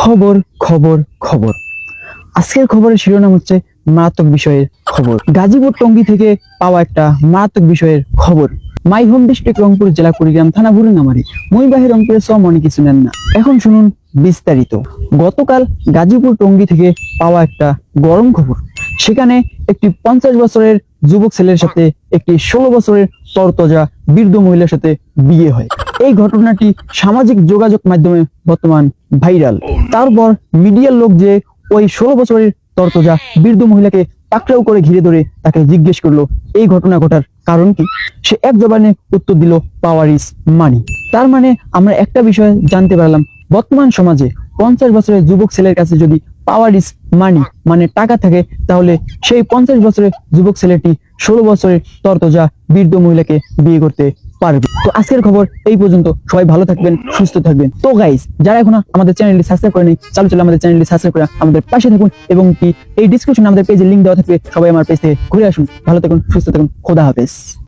খবর খবর খবর আজকের খবরের শিরোনাম হচ্ছে মারাত্মক বিষয়ের খবর। গাজীপুর টঙ্গী থেকে পাওয়া একটা মারাত্মক বিষয়ের খবর। মাই হোম ডিস্ট্রিক্ট রংপুর জেলা কুড়িগ্রাম থানা বুড়িনামারি মইবাহি রংপুরের সব মনে কিছু নেন না। এখন শুনুন বিস্তারিত। গতকাল গাজীপুর টঙ্গী থেকে পাওয়া একটা গরম খবর। সেখানে একটি 50 বছরের যুবক ছেলের সাথে একটি 16 বছরের তরতাজা বৃদ্ধ মহিলার সাথে বিয়ে হয়। এই ঘটনাটি সামাজিক যোগাযোগ মাধ্যমে বর্তমান ভাইরাল। তারপর মিডিয়ার লোক যে ওই 16 বছরের তরতাজা বৃদ্ধ মহিলাকে পাকড়াও করে ঘিরে ধরে তাকে জিজ্ঞেস করলো এই ঘটনা ঘটার কারণ কি। সে এক জবানে উত্তর দিল পাওয়ার ইজ মানি। তার মানে আমরা একটা বিষয় জানতে পারলাম, বর্তমান সমাজে 50 বছরের যুবক ছেলের কাছে যদি পাওয়ার ইজ মানি মানে টাকা থাকে, তাহলে সেই 50 বছরের যুবক ছেলেটি 16 বছরের তরতাজা বৃদ্ধ মহিলাকে বিয়ে করতে পারবে। তো আজকের খবর এই পর্যন্ত। সবাই ভালো থাকবেন, সুস্থ থাকবেন। তো গাইস, যারা এখনো আমাদের চ্যানেলটি সাবস্ক্রাইব করেনি, চলো আমাদের চ্যানেলটি সাবস্ক্রাইব করে আমাদের পাশে থাকুন এবং কি এই ডেসক্রিপশনে আমাদের পেজের লিংক দেওয়া থাকবে। সবাই আমার পেজ থেকে ঘুরে আসুন। ভালো থাকুন, সুস্থ থাকুন। খোদা হাফেজ।